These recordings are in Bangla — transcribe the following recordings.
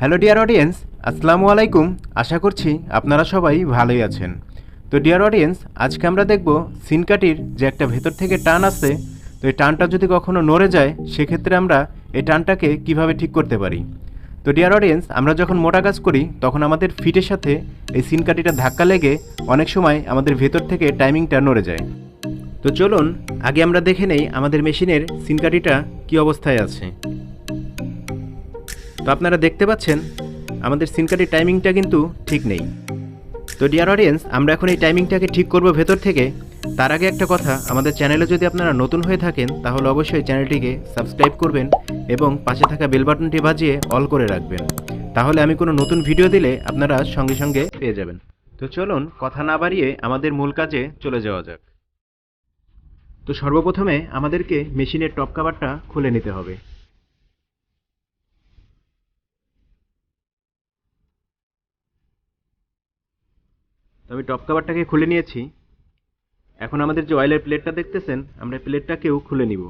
হ্যালো ডিয়ার অডিয়েন্স, আসসালামু আলাইকুম। আশা করছি আপনারা সবাই ভালোই আছেন। তো ডিয়ার অডিয়েন্স, আজকে আমরা দেখব সিন কাটির যে একটা ভেতর থেকে টান আছে, তো এই টানটা যদি কখনো নড়ে যায় সেক্ষেত্রে আমরা এই টানটাকে কিভাবে ঠিক করতে পারি। তো ডিয়ার অডিয়েন্স, আমরা যখন মোটা কাজ করি তখন আমাদের ফিটের সাথে এই সিন কাটিটা ধাক্কা লেগে অনেক সময় আমাদের ভেতর থেকে টাইমিংটা নড়ে যায়। তো চলুন আগে আমরা দেখে নেই আমাদের মেশিনের সিন কাটিটা কী অবস্থায় আছে। তো আপনারা দেখতে পাচ্ছেন আমাদের সিন কাটির টাইমিংটা কিন্তু ঠিক নেই। তো ডিয়ার অডিয়েন্স, আমরা এখন এই টাইমিংটাকে ঠিক করব ভেতর থেকে। তার আগে একটা কথা, আমাদের চ্যানেলে যদি আপনারা নতুন হয়ে থাকেন তাহলে অবশ্যই চ্যানেলটিকে সাবস্ক্রাইব করবেন এবং পাশে থাকা বেল বাটনটি বাজিয়ে অল করে রাখবেন। তাহলে আমি কোনো নতুন ভিডিও দিলে আপনারা সঙ্গে সঙ্গে পেয়ে যাবেন। তো চলুন কথা না বাড়িয়ে আমাদের মূল কাজে চলে যাওয়া যাক। তো সর্বপ্রথমে আমাদেরকে মেশিনের টপ কভারটা খুলে নিতে হবে। তো আমি টপ কভারটাকে খুলে নিয়েছি। এখন আমাদের যে অয়েলের প্লেটটা দেখতেছেন, আমরা প্লেটটাকেও খুলে নিব।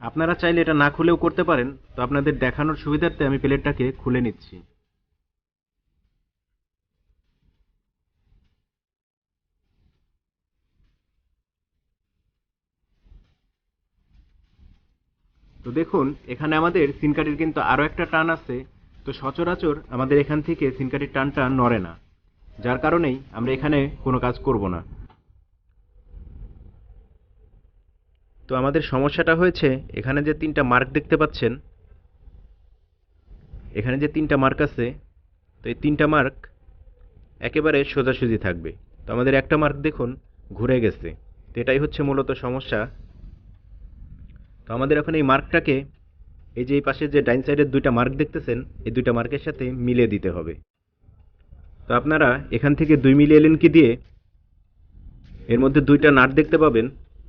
আপনারা চাইলে এটা না খুলেও করতে পারেন, তো আপনাদের দেখানোর সুবিধার্থে আমি প্লেটটাকে খুলে নিচ্ছি। তো দেখুন এখানে আমাদের সিনকাটির কিন্তু আরও একটা টান আছে। তো সচরাচর আমাদের এখান থেকে সিনকাটির টানটা নড়ে না, যার কারণেই আমরা এখানে কোনো কাজ করব না। তো আমাদের সমস্যাটা হয়েছে এখানে যে তিনটা মার্ক দেখতে পাচ্ছেন, এখানে যে তিনটা মার্ক আছে, তো এই তিনটা মার্ক একেবারে সোজাসুজি থাকবে। তো আমাদের একটা মার্ক দেখুন ঘুরে গেছে। তো এটাই হচ্ছে মূলত সমস্যা। তো আমাদের এখন এই মার্কটাকে, এই যে এই পাশে যে ডাইন সাইডের দুইটা মার্ক দেখতেছেন, এই দুইটা মার্কের সাথে মিলিয়ে দিতে হবে। তো আপনারা এখান থেকে 2 মিলি এলএন কি দিয়ে এর মধ্যে দুইটা নাট দেখতে পাবেন।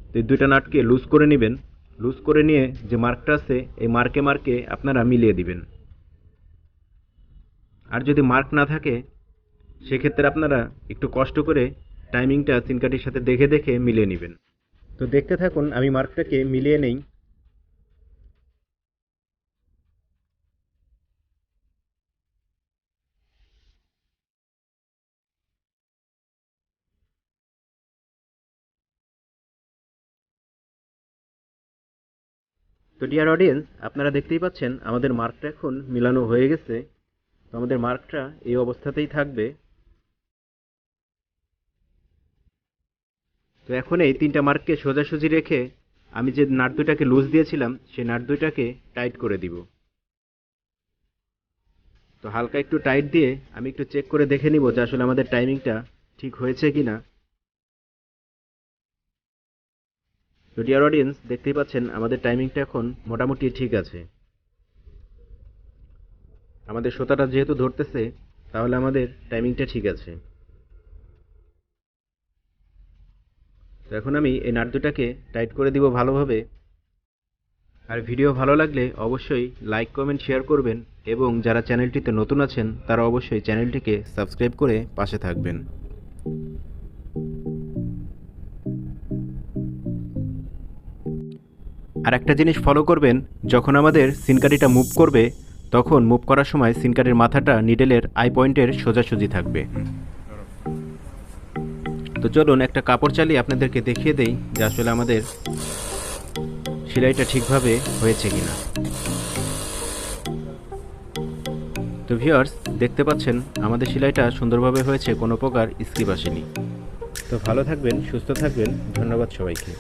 তো এই দুইটা নাটকে লুজ করে নেবেন। লুজ করে নিয়ে যে মার্কটা আছে এই মার্কে মার্কে আপনারা মিলিয়ে দিবেন। আর যদি মার্ক না থাকে সেক্ষেত্রে আপনারা একটু কষ্ট করে টাইমিংটা সিনকাটির সাথে দেখে দেখে মিলিয়ে নেবেন। তো দেখতে থাকুন, আমি মার্কটাকে মিলিয়ে নেই। তো ডিয়ার অডিয়েন্স, আপনারা দেখতেই পাচ্ছেন আমাদের মার্কটা এখন মিলানো হয়ে গেছে। তো আমাদের মার্কটা এই অবস্থাতেই থাকবে। তো এখন এই তিনটা মার্ককে সোজাসুজি রেখে আমি যে নাট দুইটাকে লুজ দিয়েছিলাম সেই নাট দুইটাকে টাইট করে দিব। তো হালকা একটু টাইট দিয়ে আমি একটু চেক করে দেখে নিব যে আসলে আমাদের টাইমিংটা ঠিক হয়েছে কিনা। তো ডিয়ার অডিয়েন্স, দেখতেই পাচ্ছেন আমাদের টাইমিংটা এখন মোটামুটি ঠিক আছে। আমাদের সুতাটা যেহেতু ধরতেছে তাহলে আমাদের টাইমিংটা ঠিক আছে। তো এখন আমি এই নাট দুটাকে টাইট করে দিব ভালোভাবে। আর ভিডিও ভালো লাগলে অবশ্যই লাইক কমেন্ট শেয়ার করবেন এবং যারা চ্যানেলটিতে নতুন আছেন তারা অবশ্যই চ্যানেলটিকে সাবস্ক্রাইব করে পাশে থাকবেন। আর একটা জিনিস ফলো করবেন, যখন আমাদের সিনকাটিটা মুভ করবে তখন মুভ করার সময় সিনকাটির মাথাটা নিডেলের আই পয়েন্টের সোজাসুজি থাকবে। তো চলুন একটা কাপড় চালিয়ে আপনাদেরকে দেখিয়ে দেই যে আসলে আমাদের সেলাইটা ঠিকভাবে হয়েছে কিনা। তো ভিউয়ার্স, দেখতে পাচ্ছেন আমাদের সেলাইটা সুন্দরভাবে হয়েছে, কোনো প্রকার স্কিপ আসেনি। তো ভালো থাকবেন, সুস্থ থাকবেন, ধন্যবাদ সবাইকে।